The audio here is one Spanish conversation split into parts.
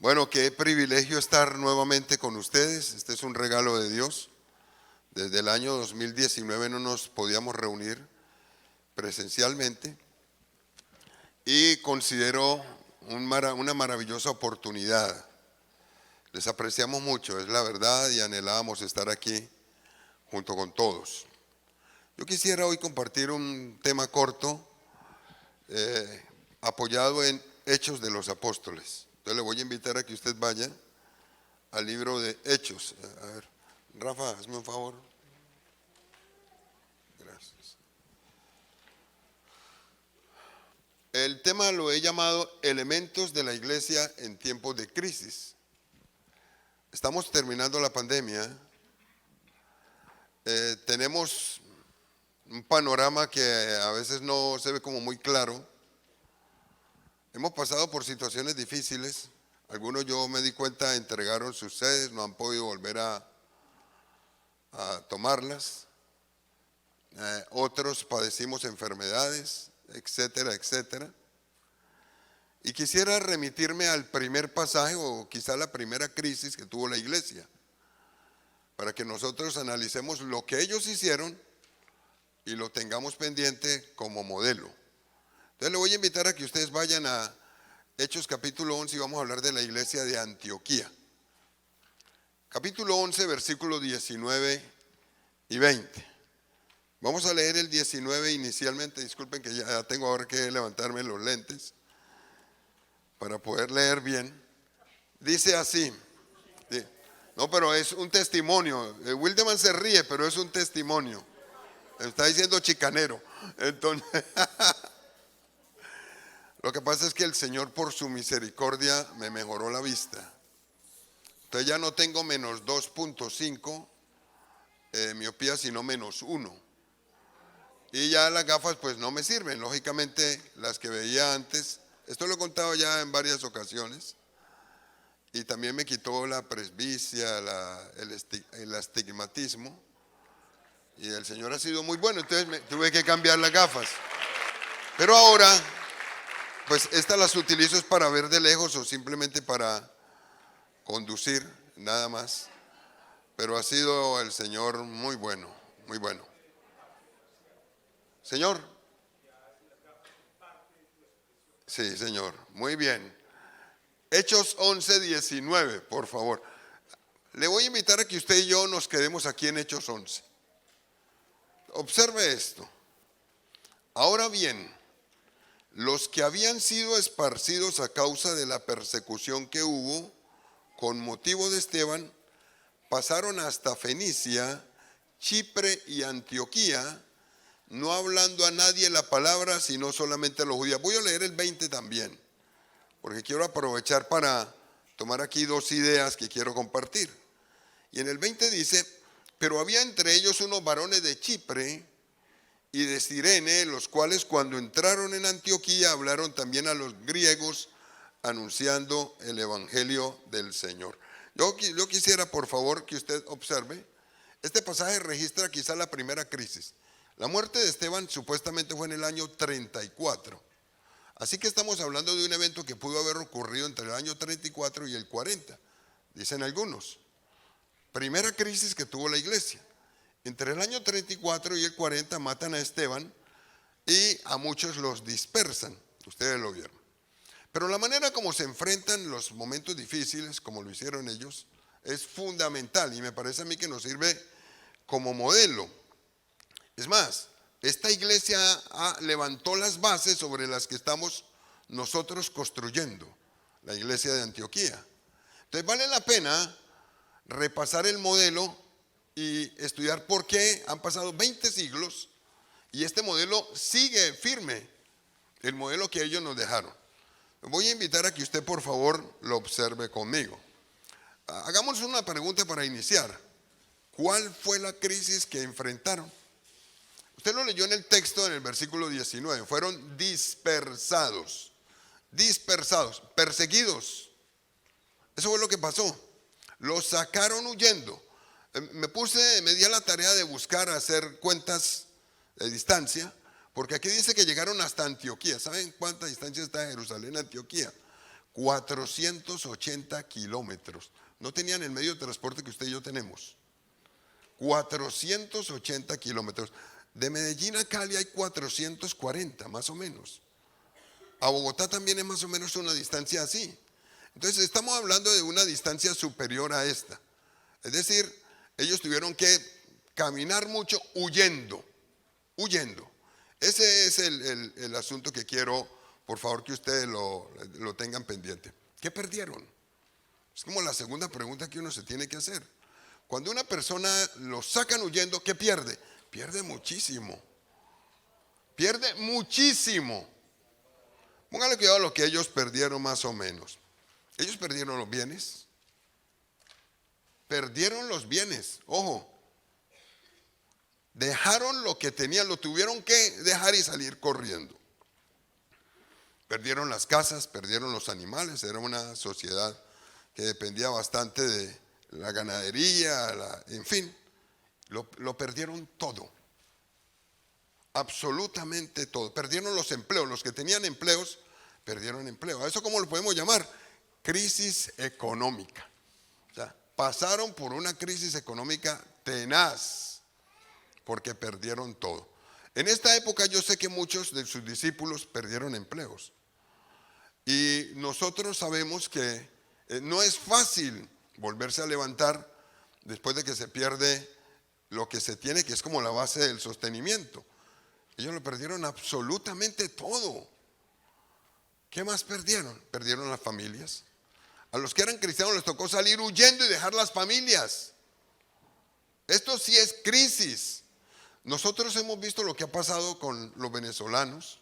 Bueno, qué privilegio estar nuevamente con ustedes. Este es un regalo de Dios. Desde el año 2019 no nos podíamos reunir presencialmente y considero una maravillosa oportunidad. Les apreciamos mucho, es la verdad, y anhelábamos estar aquí junto con todos. Yo quisiera hoy compartir un tema corto apoyado en Hechos de los Apóstoles. Entonces le voy a invitar a que usted vaya al libro de Hechos. A ver, Rafa, hazme un favor. Gracias. El tema lo he llamado Elementos de la Iglesia en tiempos de crisis. Estamos terminando la pandemia. Tenemos un panorama que a veces no se ve como muy claro. Hemos pasado por situaciones difíciles. Algunos, yo me di cuenta, entregaron sus sedes, no han podido volver a tomarlas. Otros padecimos enfermedades, etcétera, etcétera. Y quisiera remitirme al primer pasaje o quizá la primera crisis que tuvo la iglesia, para que nosotros analicemos lo que ellos hicieron y lo tengamos pendiente como modelo. Entonces le voy a invitar a que ustedes vayan a Hechos capítulo 11 y vamos a hablar de la iglesia de Antioquía. Capítulo 11, versículos 19 y 20. Vamos a leer el 19 inicialmente. Disculpen que ya tengo ahora que levantarme los lentes para poder leer bien. Dice así. No, pero es un testimonio. Wildeman se ríe, pero es un testimonio. Está diciendo chicanero. Entonces, lo que pasa es que el Señor por su misericordia me mejoró la vista. Entonces ya no tengo menos 2.5 miopía, sino menos 1. Y ya las gafas pues no me sirven. Lógicamente las que veía antes, esto lo he contado ya en varias ocasiones. Y también me quitó la presbicia, el astigmatismo. Y el Señor ha sido muy bueno, entonces tuve que cambiar las gafas. Pero ahora, pues estas las utilizo es para ver de lejos o simplemente para conducir, nada más. Pero ha sido el Señor muy bueno, muy bueno. Señor. Sí, Señor, muy bien. Hechos 11, 19, por favor. Le voy a invitar a que usted y yo nos quedemos aquí en Hechos 11. Observe esto. Ahora bien, los que habían sido esparcidos a causa de la persecución que hubo con motivo de Esteban, pasaron hasta Fenicia, Chipre y Antioquía, no hablando a nadie la palabra, sino solamente a los judíos. Voy a leer el 20 también, porque quiero aprovechar para tomar aquí dos ideas que quiero compartir. Y en el 20 dice, pero había entre ellos unos varones de Chipre y de Cirene, los cuales cuando entraron en Antioquía hablaron también a los griegos, anunciando el evangelio del Señor. Yo quisiera, por favor, que usted observe, este pasaje registra quizá la primera crisis. La muerte de Esteban supuestamente fue en el año 34. Así que estamos hablando de un evento que pudo haber ocurrido entre el año 34 y el 40, dicen algunos. Primera crisis que tuvo la iglesia. Entre el año 34 y el 40 matan a Esteban y a muchos los dispersan. Ustedes lo vieron. Pero la manera como se enfrentan los momentos difíciles, como lo hicieron ellos, es fundamental y me parece a mí que nos sirve como modelo. Es más, esta iglesia levantó las bases sobre las que estamos nosotros construyendo, la iglesia de Antioquía. Entonces vale la pena repasar el modelo y estudiar por qué han pasado 20 siglos y este modelo sigue firme, el modelo que ellos nos dejaron. Voy a invitar a que usted por favor lo observe conmigo. Hagamos una pregunta para iniciar. ¿Cuál fue la crisis que enfrentaron? Usted lo leyó en el texto en el versículo 19. Fueron dispersados, perseguidos. Eso fue lo que pasó. Los sacaron huyendo. Me di a la tarea de buscar, hacer cuentas de distancia, porque aquí dice que llegaron hasta Antioquía. ¿Saben cuánta distancia está de Jerusalén a Antioquía? 480 kilómetros. No tenían el medio de transporte que usted y yo tenemos. 480 kilómetros. De Medellín a Cali hay 440, más o menos. A Bogotá también es más o menos una distancia así. Entonces estamos hablando de una distancia superior a esta. Es decir, ellos tuvieron que caminar mucho huyendo. Ese es el asunto que quiero, por favor, que ustedes lo tengan pendiente. ¿Qué perdieron? Es como la segunda pregunta que uno se tiene que hacer. Cuando una persona lo sacan huyendo, ¿qué pierde? Pierde muchísimo. Pierde muchísimo. Póngale cuidado a lo que ellos perdieron más o menos. Ellos perdieron los bienes. Perdieron los bienes, ojo. Dejaron lo que tenían, lo tuvieron que dejar y salir corriendo. Perdieron las casas, perdieron los animales. Era una sociedad que dependía bastante de la ganadería, en fin. Lo perdieron todo. Absolutamente todo. Perdieron los empleos. Los que tenían empleos, perdieron empleo. ¿A eso cómo lo podemos llamar? Crisis económica. O sea, pasaron por una crisis económica tenaz porque perdieron todo. En esta época yo sé que muchos de sus discípulos perdieron empleos. Y nosotros sabemos que no es fácil volverse a levantar después de que se pierde lo que se tiene, que es como la base del sostenimiento. Ellos lo perdieron absolutamente todo. ¿Qué más perdieron? Perdieron las familias. A los que eran cristianos les tocó salir huyendo y dejar las familias. Esto sí es crisis. Nosotros hemos visto lo que ha pasado con los venezolanos,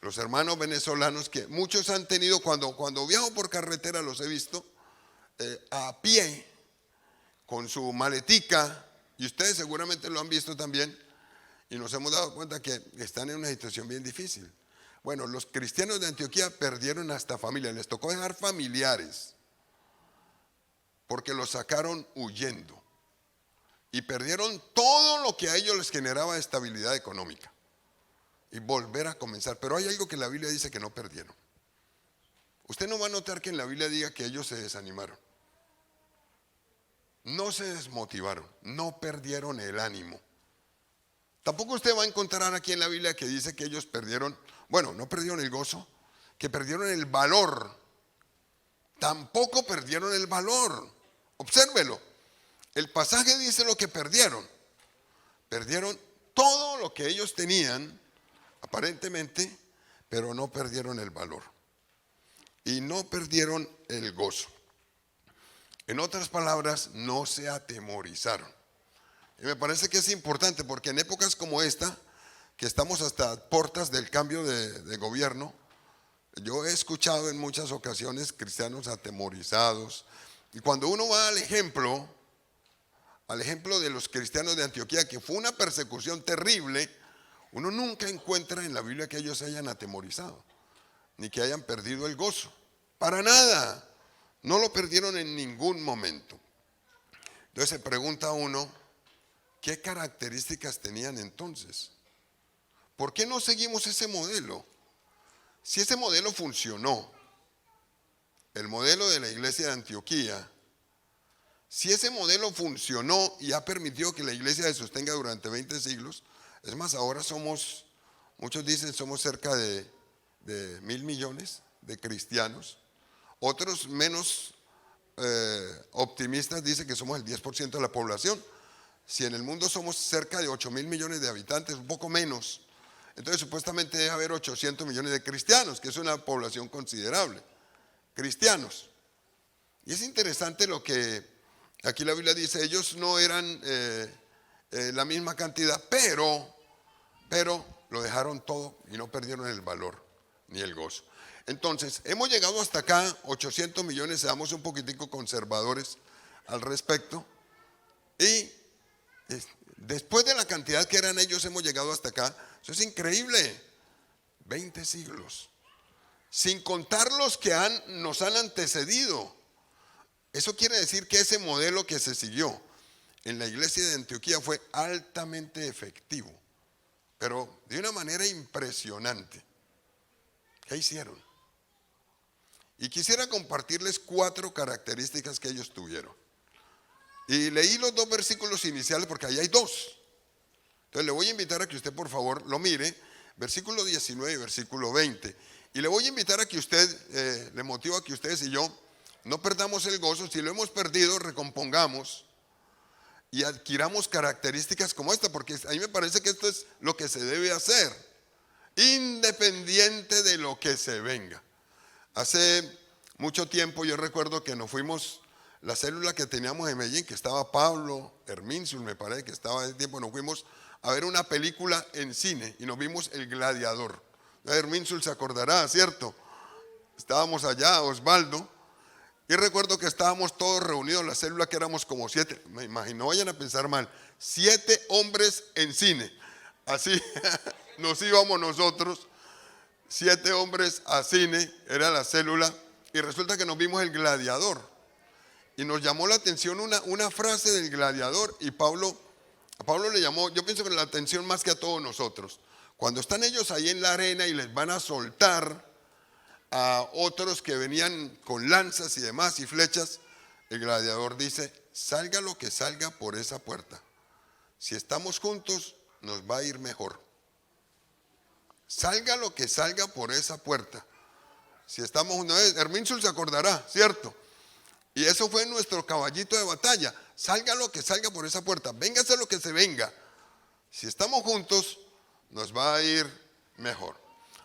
los hermanos venezolanos, que muchos han tenido, cuando viajo por carretera los he visto a pie, con su maletica, y ustedes seguramente lo han visto también, y nos hemos dado cuenta que están en una situación bien difícil. Bueno, los cristianos de Antioquía perdieron hasta familia, les tocó dejar familiares, porque los sacaron huyendo. Y perdieron todo lo que a ellos les generaba estabilidad económica. Y volver a comenzar. Pero hay algo que la Biblia dice que no perdieron. Usted no va a notar que en la Biblia diga que ellos se desanimaron. No se desmotivaron, no perdieron el ánimo. Tampoco usted va a encontrar aquí en la Biblia que dice que ellos perdieron, bueno, no perdieron el gozo, que perdieron el valor. Tampoco perdieron el valor. Obsérvelo. El pasaje dice lo que perdieron. Perdieron todo lo que ellos tenían, aparentemente, pero no perdieron el valor. Y no perdieron el gozo. En otras palabras, no se atemorizaron. Y me parece que es importante porque en épocas como esta, que estamos hasta puertas del cambio de gobierno, yo he escuchado en muchas ocasiones cristianos atemorizados. Y cuando uno va al ejemplo de los cristianos de Antioquía, que fue una persecución terrible, uno nunca encuentra en la Biblia que ellos se hayan atemorizado, ni que hayan perdido el gozo. Para nada. No lo perdieron en ningún momento. Entonces se pregunta uno, ¿qué características tenían entonces? ¿Por qué no seguimos ese modelo? Si ese modelo funcionó, el modelo de la iglesia de Antioquía, si ese modelo funcionó y ha permitido que la iglesia se sostenga durante 20 siglos, es más, ahora somos, muchos dicen somos cerca de 1.000 millones de cristianos. Otros menos optimistas dicen que somos el 10% de la población. Si en el mundo somos cerca de 8.000 millones de habitantes, un poco menos, entonces supuestamente debe haber 800 millones de cristianos, que es una población considerable. Cristianos. Y es interesante lo que aquí la Biblia dice, ellos no eran la misma cantidad, pero lo dejaron todo y no perdieron el valor ni el gozo. Entonces, hemos llegado hasta acá, 800 millones, seamos un poquitico conservadores al respecto. Y después de la cantidad que eran ellos, hemos llegado hasta acá. Eso es increíble. 20 siglos. Sin contar los que nos han antecedido. Eso quiere decir que ese modelo que se siguió en la iglesia de Antioquía fue altamente efectivo. Pero de una manera impresionante. ¿Qué hicieron? Y quisiera compartirles 4 características que ellos tuvieron. Y leí los 2 versículos iniciales porque ahí hay 2. Entonces le voy a invitar a que usted por favor lo mire, versículo 19 y versículo 20. Y le voy a invitar a que usted, le motivo a que ustedes y yo no perdamos el gozo. Si lo hemos perdido, recompongamos y adquiramos características como esta, porque a mí me parece que esto es lo que se debe hacer, independiente de lo que se venga. Hace mucho tiempo yo recuerdo que nos fuimos, la célula que teníamos en Medellín, que estaba Pablo, Herminsul me parece que estaba ese tiempo, nos fuimos a ver una película en cine y nos vimos El Gladiador. Herminsul se acordará, ¿cierto? Estábamos allá, Osvaldo, y recuerdo que estábamos todos reunidos, la célula que éramos como 7, me imagino, no vayan a pensar mal, 7 hombres en cine. Así nos íbamos nosotros, 7 hombres a cine, era la célula, y resulta que nos vimos El Gladiador. Y nos llamó la atención una frase del Gladiador, y a Pablo le llamó, yo pienso que la atención más que a todos nosotros. Cuando están ellos ahí en la arena y les van a soltar a otros que venían con lanzas y demás y flechas, el gladiador dice: salga lo que salga por esa puerta. Si estamos juntos, nos va a ir mejor. Salga lo que salga por esa puerta. Si estamos juntos, Herminsul se acordará, ¿cierto? Y eso fue nuestro caballito de batalla. Salga lo que salga por esa puerta, véngase lo que se venga. Si estamos juntos, nos va a ir mejor.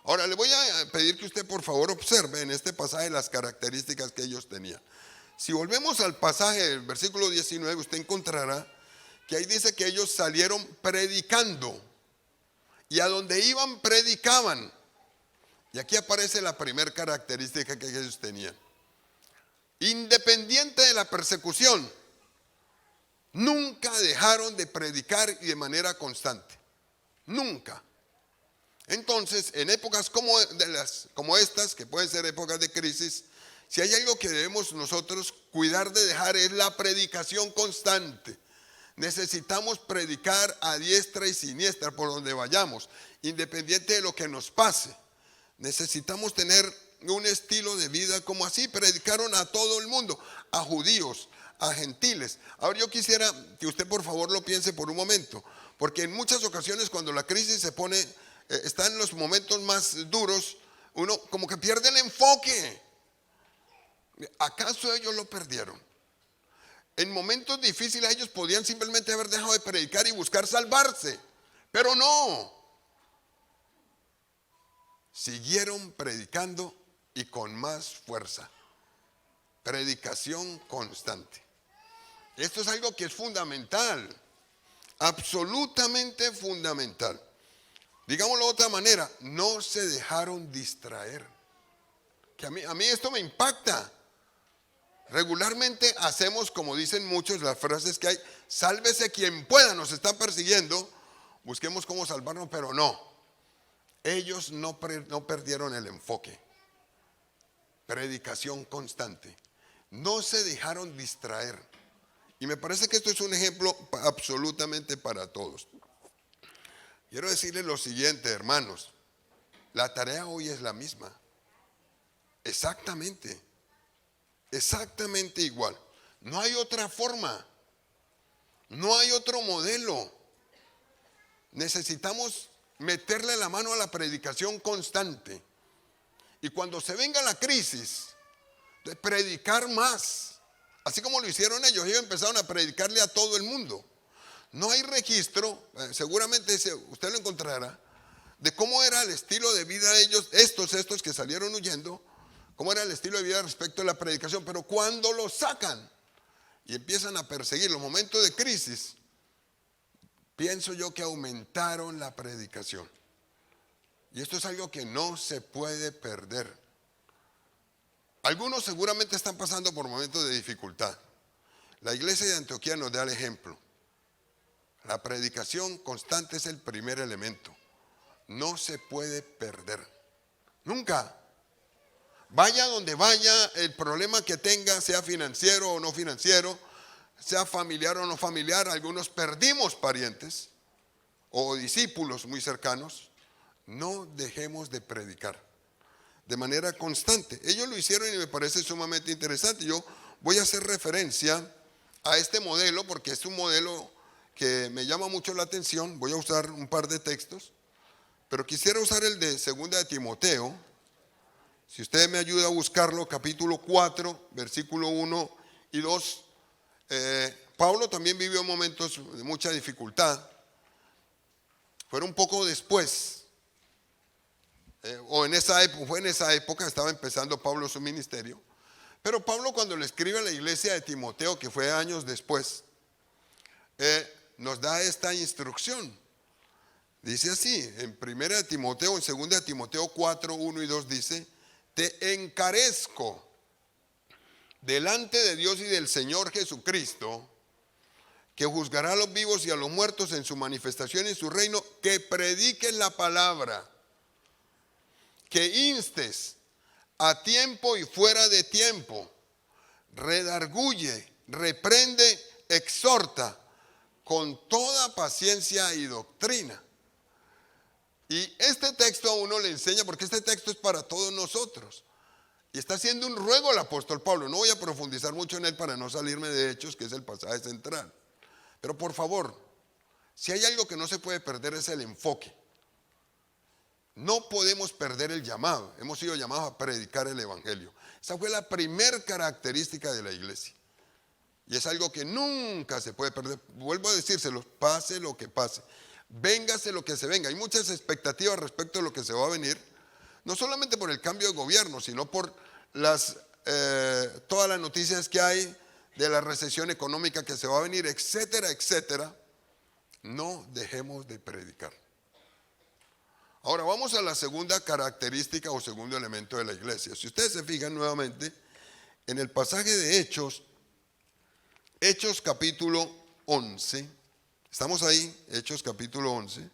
Ahora le voy a pedir que usted por favor observe en este pasaje las características que ellos tenían. Si volvemos al pasaje del versículo 19, usted encontrará que ahí dice que ellos salieron predicando. Y a donde iban predicaban. Y aquí aparece la primera característica que ellos tenían. Independiente de la persecución, nunca dejaron de predicar y de manera constante. Nunca. Entonces, en épocas como estas, que pueden ser épocas de crisis, si hay algo que debemos nosotros cuidar de dejar es la predicación constante. Necesitamos predicar a diestra y siniestra por donde vayamos, independiente de lo que nos pase. Necesitamos tener un estilo de vida como así. Predicaron a todo el mundo, a judíos, a gentiles. Ahora yo quisiera que usted por favor lo piense por un momento, porque en muchas ocasiones cuando la crisis se pone, está en los momentos más duros, uno como que pierde el enfoque. ¿Acaso ellos lo perdieron? En momentos difíciles ellos podían simplemente haber dejado de predicar y buscar salvarse, pero no. Siguieron predicando y con más fuerza. Predicación constante. Esto es algo que es fundamental, absolutamente fundamental. Digámoslo de otra manera, no se dejaron distraer. Que a mí esto me impacta. Regularmente hacemos, como dicen muchos, las frases que hay: sálvese quien pueda, nos están persiguiendo, busquemos cómo salvarnos, pero no. Ellos no perdieron el enfoque. Predicación constante. No se dejaron distraer. Y me parece que esto es un ejemplo absolutamente para todos. Quiero decirles lo siguiente, hermanos. La tarea hoy es la misma. Exactamente igual. No hay otra forma. No hay otro modelo. Necesitamos meterle la mano a la predicación constante. Y cuando se venga la crisis, de predicar más. Así como lo hicieron ellos empezaron a predicarle a todo el mundo. No hay registro, seguramente usted lo encontrará, de cómo era el estilo de vida de ellos, estos que salieron huyendo, cómo era el estilo de vida respecto a la predicación. Pero cuando los sacan y empiezan a perseguir los momentos de crisis, pienso yo que aumentaron la predicación. Y esto es algo que no se puede perder. Algunos seguramente están pasando por momentos de dificultad. La iglesia de Antioquía nos da el ejemplo. La predicación constante es el primer elemento. No se puede perder. Nunca. Vaya donde vaya, el problema que tenga, sea financiero o no financiero, sea familiar o no familiar. Algunos perdimos parientes o discípulos muy cercanos. No dejemos de predicar. de manera constante. Ellos lo hicieron y me parece sumamente interesante. Yo voy a hacer referencia a este modelo porque es un modelo que me llama mucho la atención. Voy a usar un par de textos, pero quisiera usar el de 2 de Timoteo. Si usted me ayuda a buscarlo, capítulo 4, versículo 1 y 2. Pablo también vivió momentos de mucha dificultad. Fue un poco después, fue en esa época, estaba empezando Pablo su ministerio. Pero Pablo, cuando le escribe a la iglesia de Timoteo, que fue años después, nos da esta instrucción. Dice así, en 1 de Timoteo, en 2 de Timoteo 4, 1 y 2 dice: te encarezco delante de Dios y del Señor Jesucristo, que juzgará a los vivos y a los muertos en su manifestación y en su reino, que prediques la palabra, que instes a tiempo y fuera de tiempo, redarguye, reprende, exhorta con toda paciencia y doctrina. Y este texto a uno le enseña, porque este texto es para todos nosotros. Y está haciendo un ruego al apóstol Pablo. No voy a profundizar mucho en él para no salirme de Hechos, que es el pasaje central. Pero por favor, si hay algo que no se puede perder es el enfoque. No podemos perder el llamado. Hemos sido llamados a predicar el evangelio. Esa fue la primer característica de la iglesia. Y es algo que nunca se puede perder. Vuelvo a decírselo, pase lo que pase. Véngase lo que se venga. Hay muchas expectativas respecto a lo que se va a venir. No solamente por el cambio de gobierno, sino por todas las noticias que hay de la recesión económica que se va a venir, etcétera, etcétera. No dejemos de predicar. Ahora vamos a la segunda característica o segundo elemento de la iglesia. Si ustedes se fijan nuevamente en el pasaje de Hechos, Hechos capítulo 11, estamos ahí, Hechos capítulo 11,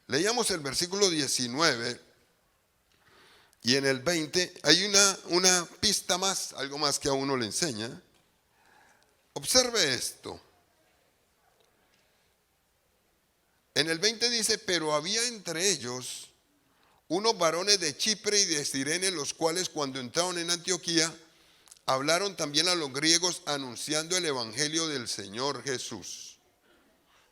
leíamos el versículo 19 y en el 20 hay una pista más, algo más que a uno le enseña. Observe esto. En el 20 dice: pero había entre ellos unos varones de Chipre y de Cirene, los cuales cuando entraron en Antioquía hablaron también a los griegos anunciando el evangelio del Señor Jesús.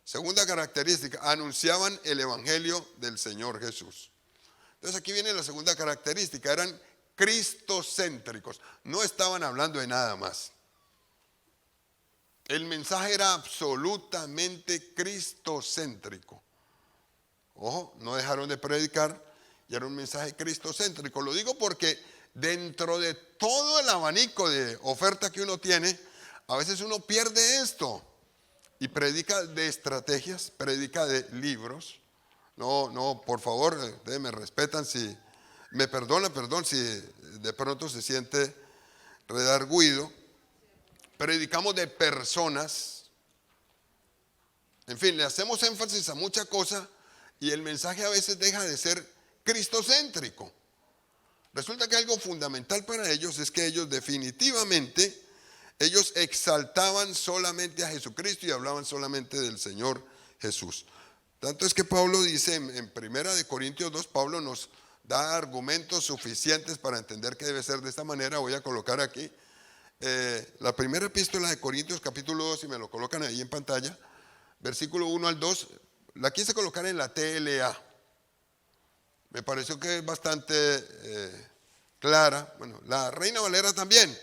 Segunda característica, anunciaban el evangelio del Señor Jesús. Entonces aquí viene la segunda característica, eran cristocéntricos, no estaban hablando de nada más. El mensaje era absolutamente cristocéntrico. Ojo, no dejaron de predicar y era un mensaje cristocéntrico. Lo digo porque dentro de todo el abanico de oferta que uno tiene, a veces uno pierde esto y predica de estrategias, predica de libros. No, por favor, ustedes me respetan, si me perdón si de pronto se siente redarguido. Predicamos de personas. En fin, le hacemos énfasis a mucha cosa y el mensaje a veces deja de ser cristocéntrico. Resulta que algo fundamental para ellos es que ellos definitivamente, ellos exaltaban solamente a Jesucristo y hablaban solamente del Señor Jesús. Tanto es que Pablo dice en 1 de Corintios 2, Pablo nos da argumentos suficientes para entender que debe ser de esta manera. Voy a colocar aquí la primera epístola de Corintios capítulo 2, y me lo colocan ahí en pantalla, versículo 1 al 2, la quise colocar en la TLA. Me pareció que es bastante clara, bueno, la Reina Valera también,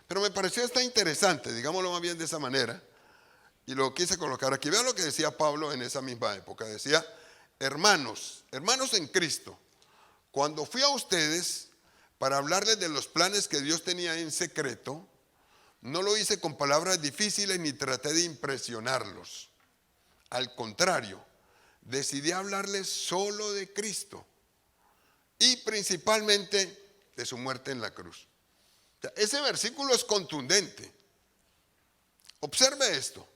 pero me pareció esta interesante, digámoslo más bien de esa manera, y lo quise colocar aquí. Vean lo que decía Pablo en esa misma época, decía: hermanos en Cristo, cuando fui a ustedes para hablarles de los planes que Dios tenía en secreto, no lo hice con palabras difíciles ni traté de impresionarlos. Al contrario, decidí hablarles solo de Cristo y principalmente de su muerte en la cruz. O sea, ese versículo es contundente. Observe esto.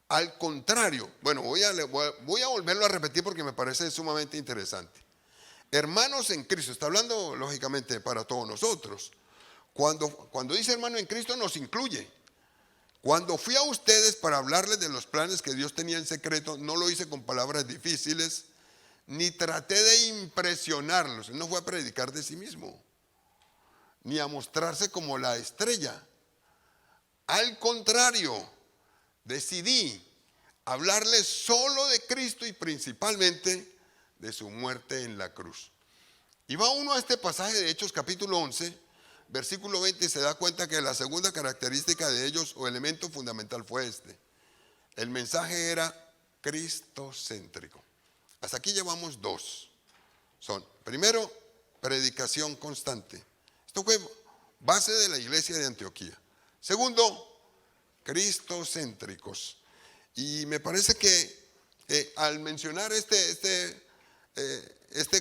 Al contrario, bueno, voy a volverlo a repetir porque me parece sumamente interesante. Hermanos en Cristo, está hablando lógicamente para todos nosotros. Cuando dice hermano en Cristo nos incluye. Cuando fui a ustedes para hablarles de los planes que Dios tenía en secreto, no lo hice con palabras difíciles, ni traté de impresionarlos. Él no fue a predicar de sí mismo. ni a mostrarse como la estrella. Al contrario, decidí hablarles solo de Cristo y principalmente de su muerte en la cruz. Y va uno a este pasaje de Hechos capítulo 11, versículo 20, y se da cuenta que la segunda característica de ellos o elemento fundamental fue este. El mensaje era cristocéntrico. Hasta aquí llevamos dos. Son, primero, predicación constante. Esto fue base de la iglesia de Antioquía. Segundo, cristocéntricos. Y me parece que al mencionar este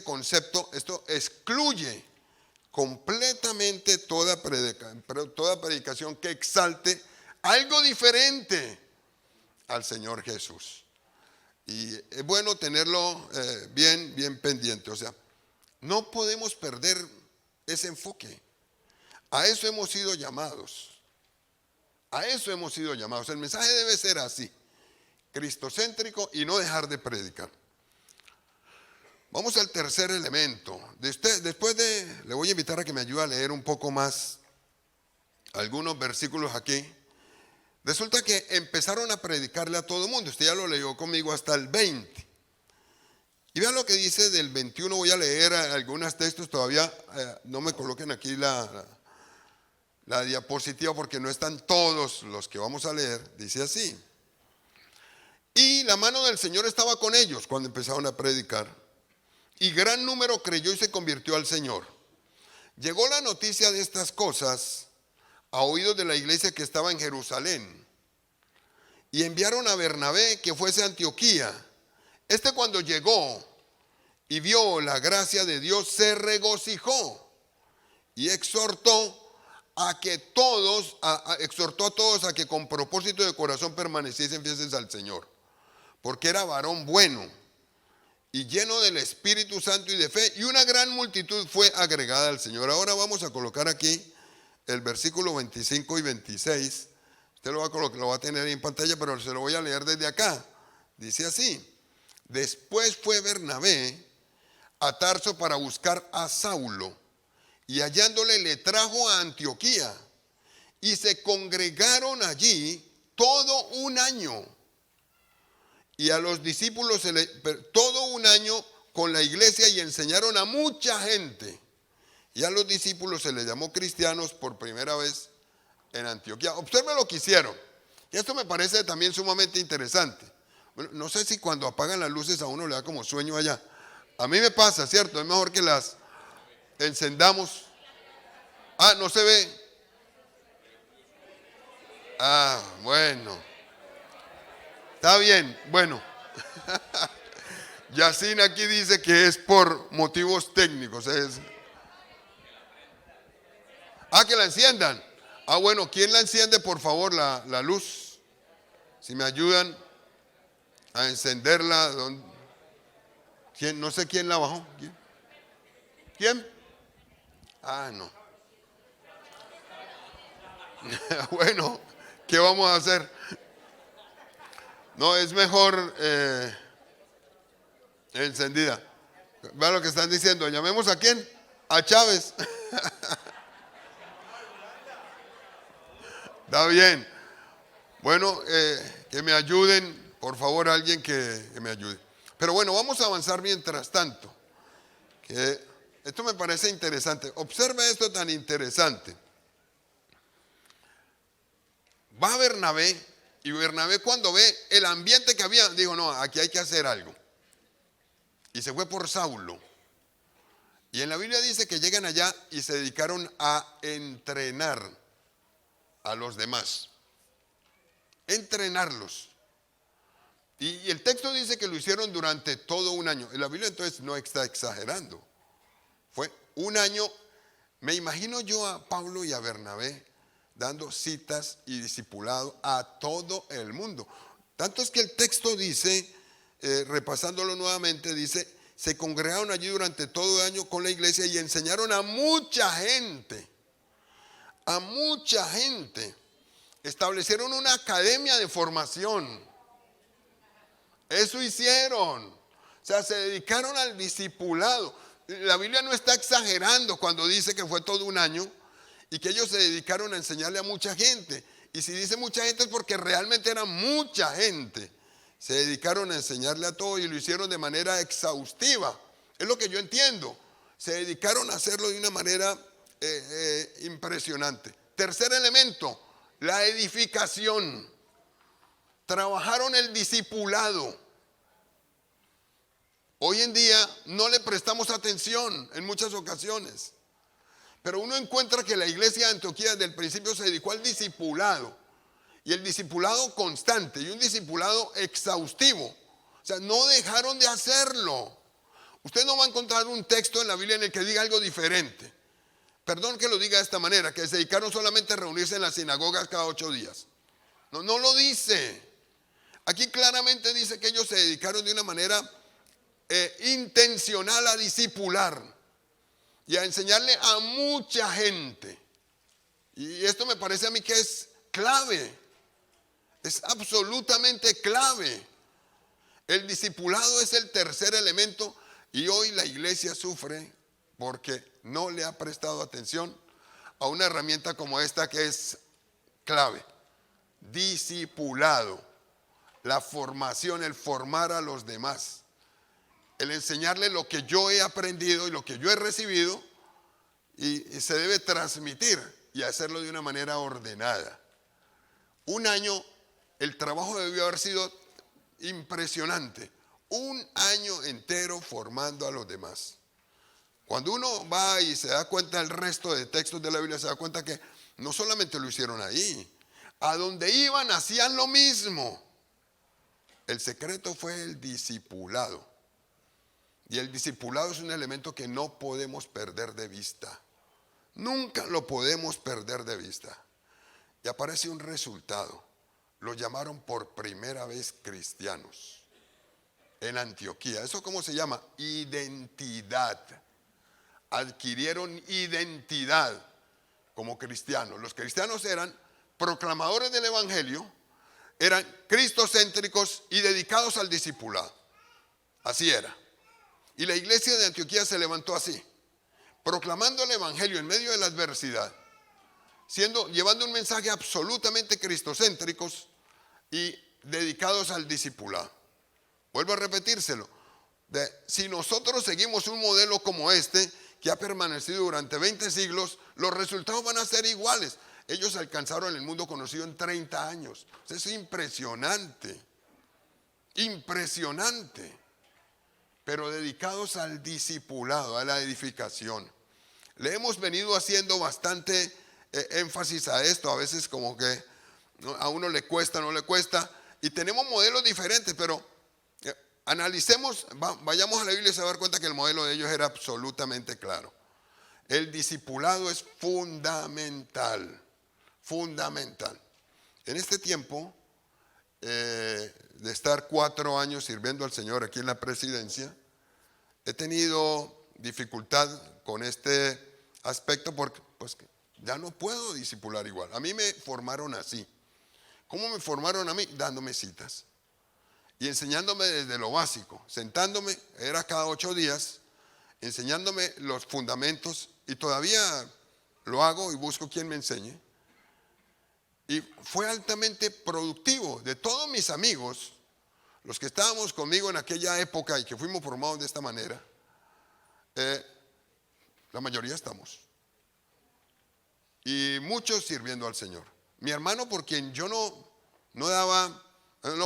concepto, esto excluye completamente toda predicación que exalte algo diferente al Señor Jesús. Y es bueno tenerlo bien pendiente. O sea, no podemos perder ese enfoque. A eso hemos sido llamados. A eso hemos sido llamados. El mensaje debe ser así, cristocéntrico, y no dejar de predicar. Vamos al tercer elemento. Le voy a invitar a que me ayude a leer un poco más algunos versículos aquí. Resulta que empezaron a predicarle a todo el mundo. Usted ya lo leyó conmigo hasta el 20. Y vean lo que dice del 21. Voy a leer algunos textos. Todavía no me coloquen aquí la diapositiva porque no están todos los que vamos a leer. Dice así. Y la mano del Señor estaba con ellos cuando empezaron a predicar. Y gran número creyó y se convirtió al Señor. Llegó la noticia de estas cosas a oídos de la iglesia que estaba en Jerusalén. Y enviaron a Bernabé que fuese a Antioquía. Cuando llegó y vio la gracia de Dios, se regocijó y exhortó a todos a que con propósito de corazón permaneciesen fieles al Señor, porque era varón bueno y lleno del Espíritu Santo y de fe, y una gran multitud fue agregada al Señor. Ahora vamos a colocar aquí el versículo 25 y 26. Usted lo va a tener ahí en pantalla, pero se lo voy a leer desde acá. Dice así: después fue Bernabé a Tarso para buscar a Saulo, y hallándole le trajo a Antioquía, y se congregaron allí todo un año. Y a los discípulos todo un año con la iglesia, y enseñaron a mucha gente. Y a los discípulos se les llamó cristianos por primera vez en Antioquía. Observe lo que hicieron. Y esto me parece también sumamente interesante. Bueno, no sé si cuando apagan las luces a uno le da como sueño allá. A mí me pasa, ¿cierto? Es mejor que las encendamos. Ah, no se ve. Ah, bueno. Está bien, bueno. Yacine aquí dice que es por motivos técnicos. Que la enciendan. Bueno, ¿quién la enciende, por favor, la luz? Si me ayudan a encenderla. ¿Quién? No sé quién la bajó. ¿Quién? No. Bueno, ¿qué vamos a hacer? No, es mejor encendida. Vean lo que están diciendo. ¿Llamemos a quién? A Chávez. Está bien. Bueno, que me ayuden, por favor, alguien que me ayude. Pero bueno, vamos a avanzar mientras tanto. Esto me parece interesante. Observe esto tan interesante. Va Bernabé, y Bernabé, cuando ve el ambiente que había, dijo: no, aquí hay que hacer algo. Y se fue por Saulo. Y en la Biblia dice que llegan allá y se dedicaron a entrenar a los demás. Entrenarlos. Y el texto dice que lo hicieron durante todo un año. Y la Biblia entonces no está exagerando. Fue un año. Me imagino yo a Pablo y a Bernabé dando citas y discipulado a todo el mundo. Tanto es que el texto dice, repasándolo nuevamente, dice: se congregaron allí durante todo el año con la iglesia y enseñaron a mucha gente. A mucha gente. Establecieron una academia de formación. Eso hicieron. O sea, se dedicaron al discipulado. La Biblia no está exagerando cuando dice que fue todo un año, y que ellos se dedicaron a enseñarle a mucha gente. Y si dice mucha gente es porque realmente era mucha gente. Se dedicaron a enseñarle a todo y lo hicieron de manera exhaustiva. Es lo que yo entiendo. Se dedicaron a hacerlo de una manera impresionante. Tercer elemento, la edificación. Trabajaron el discipulado. Hoy en día no le prestamos atención en muchas ocasiones. Pero uno encuentra que la iglesia de Antioquía desde el principio se dedicó al discipulado. Y el discipulado constante y un discipulado exhaustivo. O sea, no dejaron de hacerlo. Usted no va a encontrar un texto en la Biblia en el que diga algo diferente. Perdón que lo diga de esta manera, que se dedicaron solamente a reunirse en las sinagogas cada 8 días. No, no lo dice. Aquí claramente dice que ellos se dedicaron de una manera intencional a discipular y a enseñarle a mucha gente. Y esto me parece a mí que es clave. Es absolutamente clave. El discipulado es el tercer elemento y hoy la iglesia sufre porque no le ha prestado atención a una herramienta como esta que es clave. Discipulado. La formación, el formar a los demás. El enseñarle lo que yo he aprendido y lo que yo he recibido y se debe transmitir y hacerlo de una manera ordenada. Un año, el trabajo debió haber sido impresionante. Un año entero formando a los demás. Cuando uno va y se da cuenta del resto de textos de la Biblia, se da cuenta que no solamente lo hicieron ahí, a donde iban hacían lo mismo. El secreto fue el discipulado. Y el discipulado es un elemento que no podemos perder de vista. Nunca lo podemos perder de vista. Y aparece un resultado. Los llamaron por primera vez cristianos en Antioquía. ¿Eso cómo se llama? Identidad. Adquirieron identidad como cristianos. Los cristianos eran proclamadores del evangelio, eran cristocéntricos y dedicados al discipulado. Así era. Y la iglesia de Antioquía se levantó así, proclamando el evangelio en medio de la adversidad, llevando un mensaje absolutamente cristocéntricos y dedicados al discipulado. Vuelvo a repetírselo. Si nosotros seguimos un modelo como este, que ha permanecido durante 20 siglos, los resultados van a ser iguales. Ellos alcanzaron el mundo conocido en 30 años. Es impresionante. Impresionante. Pero dedicados al discipulado, a la edificación. Le hemos venido haciendo bastante énfasis a esto, a veces como que a uno le cuesta, no le cuesta, y tenemos modelos diferentes, pero analicemos, vayamos a la Biblia y se va a dar cuenta que el modelo de ellos era absolutamente claro. El discipulado es fundamental, fundamental. En este tiempo de estar 4 años sirviendo al Señor aquí en la presidencia, he tenido dificultad con este aspecto porque pues, ya no puedo discipular igual. A mí me formaron así. ¿Cómo me formaron a mí? Dándome citas y enseñándome desde lo básico, sentándome, era cada 8 días, enseñándome los fundamentos y todavía lo hago y busco quien me enseñe. Y fue altamente productivo. De todos mis amigos, los que estábamos conmigo en aquella época y que fuimos formados de esta manera, la mayoría estamos. Y muchos sirviendo al Señor. Mi hermano, por quien yo no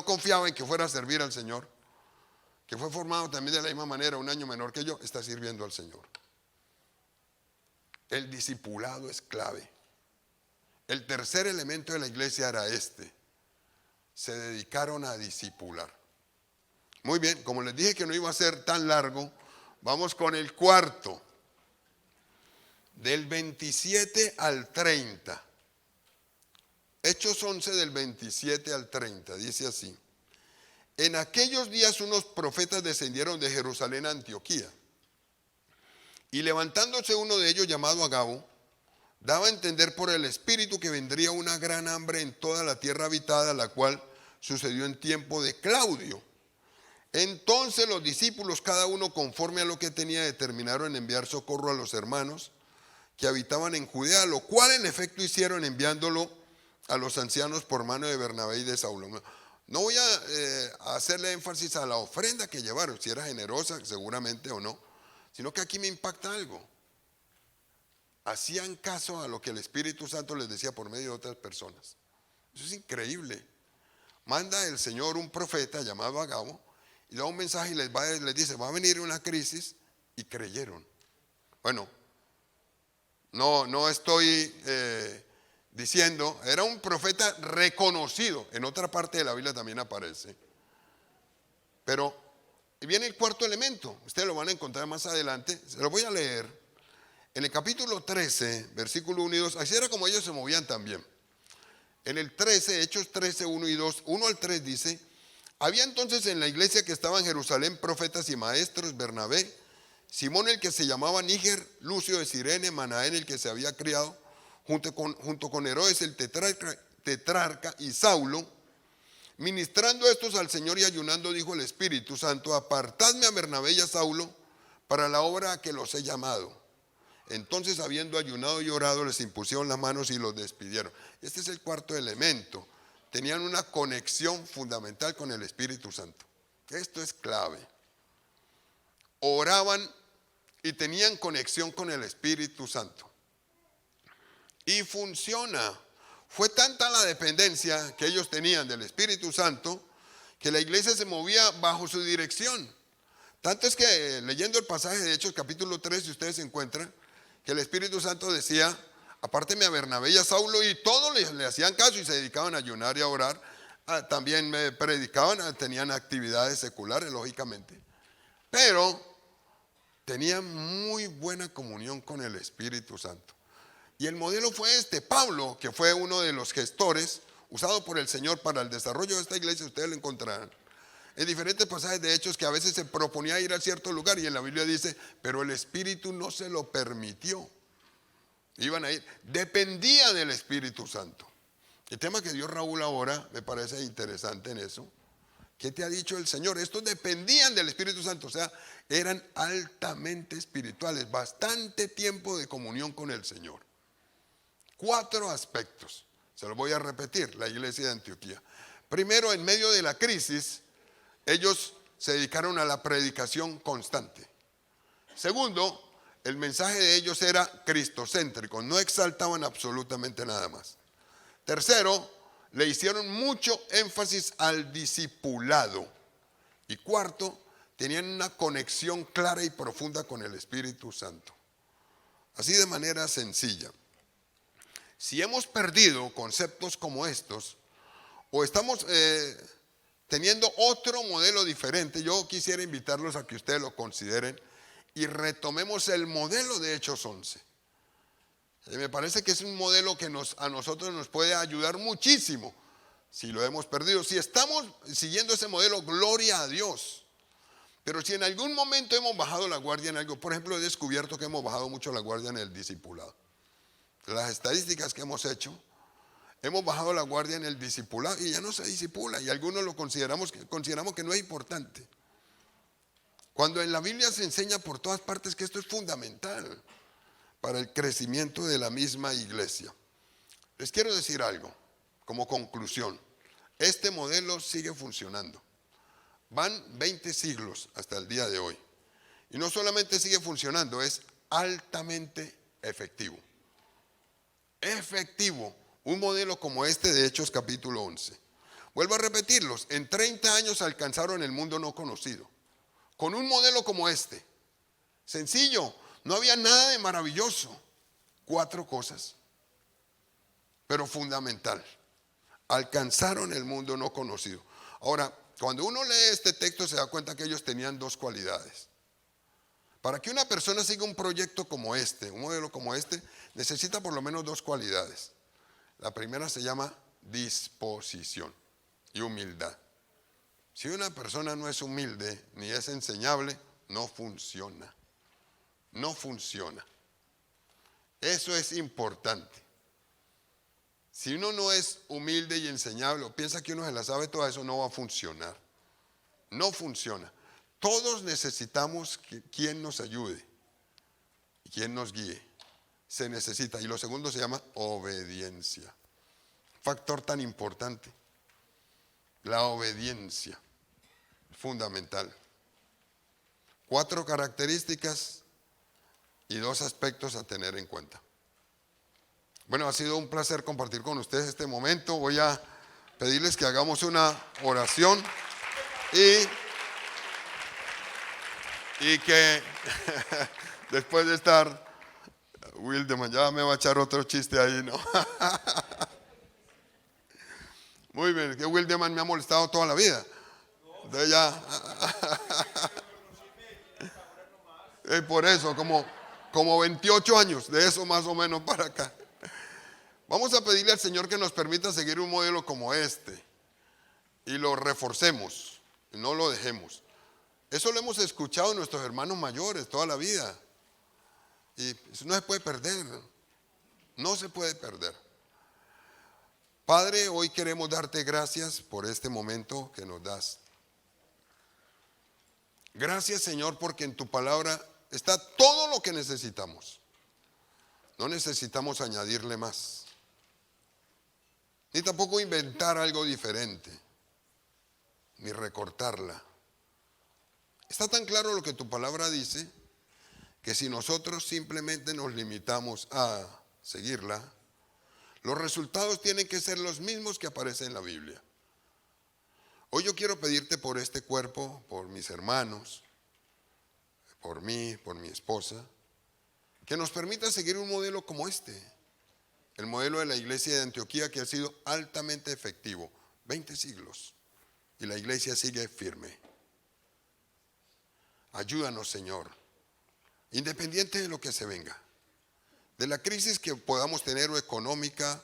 confiaba en que fuera a servir al Señor, que fue formado también de la misma manera, un año menor que yo, está sirviendo al Señor. El discipulado es clave. El tercer elemento de la iglesia era este. Se dedicaron a discipular. Muy bien, como les dije que no iba a ser tan largo, vamos con el cuarto. Del 27 al 30. Hechos 11 del 27 al 30, dice así. En aquellos días unos profetas descendieron de Jerusalén a Antioquía. Y levantándose uno de ellos llamado Agabo, daba a entender por el Espíritu que vendría una gran hambre en toda la tierra habitada, la cual sucedió en tiempo de Claudio. Entonces los discípulos, cada uno conforme a lo que tenía, determinaron enviar socorro a los hermanos que habitaban en Judea, lo cual en efecto hicieron enviándolo a los ancianos por mano de Bernabé y de Saulo. No voy a hacerle énfasis a la ofrenda que llevaron, si era generosa seguramente o no, sino que aquí me impacta algo. Hacían caso a lo que el Espíritu Santo les decía por medio de otras personas. Eso es increíble. Manda el Señor un profeta llamado Agabo y da un mensaje y les dice, va a venir una crisis, y creyeron. Bueno, no estoy diciendo, era un profeta reconocido, en otra parte de la Biblia también aparece. Pero viene el cuarto elemento, ustedes lo van a encontrar más adelante, se lo voy a leer. En el capítulo 13, versículo 1 y 2, así era como ellos se movían también. En el 13, Hechos 13, 1 y 2, 1 al 3 dice, había entonces en la iglesia que estaba en Jerusalén profetas y maestros, Bernabé, Simón el que se llamaba Níger, Lucio de Cirene, Manaén el que se había criado, junto con Herodes el tetrarca y Saulo. Ministrando estos al Señor y ayunando, dijo el Espíritu Santo, apartadme a Bernabé y a Saulo para la obra a que los he llamado. Entonces, habiendo ayunado y orado, les impusieron las manos y los despidieron. Este es el cuarto elemento. Tenían una conexión fundamental con el Espíritu Santo. Esto es clave. Oraban y tenían conexión con el Espíritu Santo. Y funciona. Fue tanta la dependencia que ellos tenían del Espíritu Santo que la iglesia se movía bajo su dirección. Tanto es que leyendo el pasaje de Hechos capítulo 3, si ustedes se encuentran, que el Espíritu Santo decía, apárteme a Bernabé y a Saulo, y todos le hacían caso y se dedicaban a ayunar y a orar. También predicaban, tenían actividades seculares, lógicamente. Pero tenían muy buena comunión con el Espíritu Santo. Y el modelo fue este. Pablo, que fue uno de los gestores usado por el Señor para el desarrollo de esta iglesia, ustedes lo encontrarán en diferentes pasajes de Hechos, que a veces se proponía ir a cierto lugar y en la Biblia dice, pero el Espíritu no se lo permitió. Iban a ir, dependía del Espíritu Santo. El tema que dio Raúl ahora me parece interesante en eso. ¿Qué te ha dicho el Señor? Estos dependían del Espíritu Santo, o sea, eran altamente espirituales, bastante tiempo de comunión con el Señor. 4 aspectos, se los voy a repetir, la iglesia de Antioquía. Primero, en medio de la crisis, ellos se dedicaron a la predicación constante. Segundo, el mensaje de ellos era cristocéntrico, no exaltaban absolutamente nada más. Tercero, le hicieron mucho énfasis al discipulado. Y cuarto, tenían una conexión clara y profunda con el Espíritu Santo. Así de manera sencilla. Si hemos perdido conceptos como estos, o estamos teniendo otro modelo diferente, yo quisiera invitarlos a que ustedes lo consideren y retomemos el modelo de Hechos 11. Me parece que es un modelo que a nosotros nos puede ayudar muchísimo si lo hemos perdido. Si estamos siguiendo ese modelo, gloria a Dios. Pero si en algún momento hemos bajado la guardia en algo, por ejemplo, he descubierto que hemos bajado mucho la guardia en el discipulado. Las estadísticas que hemos hecho, hemos bajado la guardia en el discipulado y ya no se discipula, y algunos lo consideramos que no es importante. Cuando en la Biblia se enseña por todas partes que esto es fundamental para el crecimiento de la misma iglesia. Les quiero decir algo como conclusión. Este modelo sigue funcionando. Van 20 siglos hasta el día de hoy. Y no solamente sigue funcionando, es altamente efectivo. Efectivo. Un modelo como este de Hechos capítulo 11. Vuelvo a repetirlos. En 30 años alcanzaron el mundo no conocido. Con un modelo como este. Sencillo. No había nada de maravilloso. 4 cosas. Pero fundamental. Alcanzaron el mundo no conocido. Ahora, cuando uno lee este texto se da cuenta que ellos tenían 2 cualidades. Para que una persona siga un proyecto como este, un modelo como este, necesita por lo menos 2 cualidades. La primera se llama disposición y humildad. Si una persona no es humilde ni es enseñable, no funciona. No funciona. Eso es importante. Si uno no es humilde y enseñable o piensa que uno se la sabe todo eso, no va a funcionar. No funciona. Todos necesitamos quien nos ayude y quien nos guíe. se necesita. Y lo segundo se llama obediencia. Factor tan importante. La obediencia. Fundamental. 4 características y 2 aspectos a tener en cuenta. Bueno, ha sido un placer compartir con ustedes este momento. Voy a pedirles que hagamos una oración y que después de estar, Wildeman ya me va a echar otro chiste ahí, ¿no? Muy bien, que Wildeman me ha molestado toda la vida. De ya. Por eso, como 28 años, de eso más o menos para acá. Vamos a pedirle al Señor que nos permita seguir un modelo como este y lo reforcemos, no lo dejemos. Eso lo hemos escuchado de nuestros hermanos mayores toda la vida y eso no se puede perder, no se puede perder. Padre, hoy queremos darte gracias por este momento que nos das. Gracias, Señor, porque en tu palabra está todo lo que necesitamos. No necesitamos añadirle más, ni tampoco inventar algo diferente, ni recortarla. Está tan claro lo que tu palabra dice, que si nosotros simplemente nos limitamos a seguirla, los resultados tienen que ser los mismos que aparecen en la Biblia. Hoy yo quiero pedirte por este cuerpo, por mis hermanos, por mí, por mi esposa, que nos permita seguir un modelo como este. El modelo de la iglesia de Antioquía, que ha sido altamente efectivo, 20 siglos, y la iglesia sigue firme. Ayúdanos, Señor, independiente de lo que se venga, de la crisis que podamos tener o económica,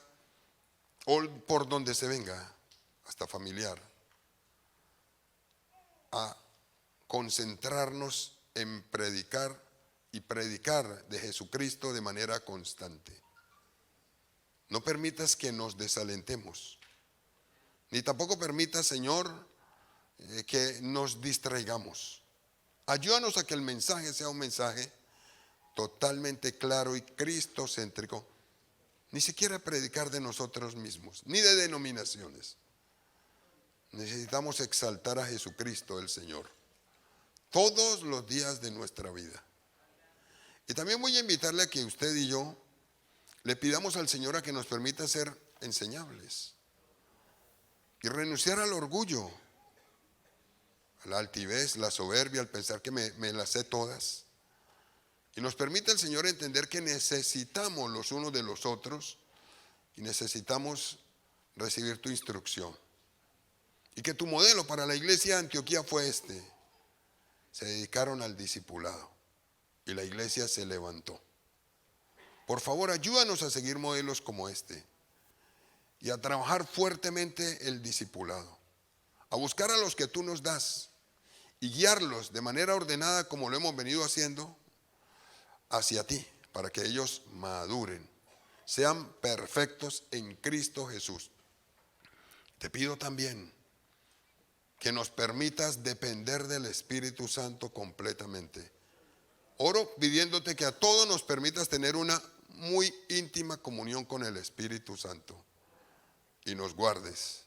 o por donde se venga, hasta familiar, a concentrarnos en predicar y predicar de Jesucristo de manera constante. No permitas que nos desalentemos, ni tampoco permitas, Señor, que nos distraigamos. Ayúdanos a que el mensaje sea un mensaje totalmente claro y cristocéntrico. Ni siquiera predicar de nosotros mismos, ni de denominaciones. Necesitamos exaltar a Jesucristo el Señor todos los días de nuestra vida. Y también voy a invitarle a que usted y yo le pidamos al Señor a que nos permita ser enseñables y renunciar al orgullo, a la altivez, la soberbia, al pensar que me las sé todas. Y nos permite el Señor entender que necesitamos los unos de los otros y necesitamos recibir tu instrucción. Y que tu modelo para la iglesia de Antioquía fue este. Se dedicaron al discipulado y la iglesia se levantó. Por favor, ayúdanos a seguir modelos como este y a trabajar fuertemente el discipulado, a buscar a los que tú nos das y guiarlos de manera ordenada como lo hemos venido haciendo hacia ti, para que ellos maduren, sean perfectos en Cristo Jesús. Te pido también que nos permitas depender del Espíritu Santo completamente. Oro pidiéndote que a todos nos permitas tener una muy íntima comunión con el Espíritu Santo y nos guardes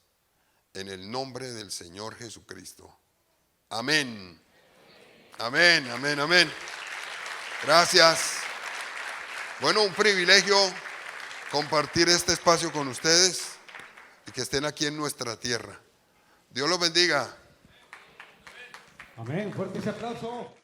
en el nombre del Señor Jesucristo. Amén. Amén, amén, amén. Gracias. Bueno, un privilegio compartir este espacio con ustedes y que estén aquí en nuestra tierra. Dios los bendiga. Amén. Fuerte ese aplauso.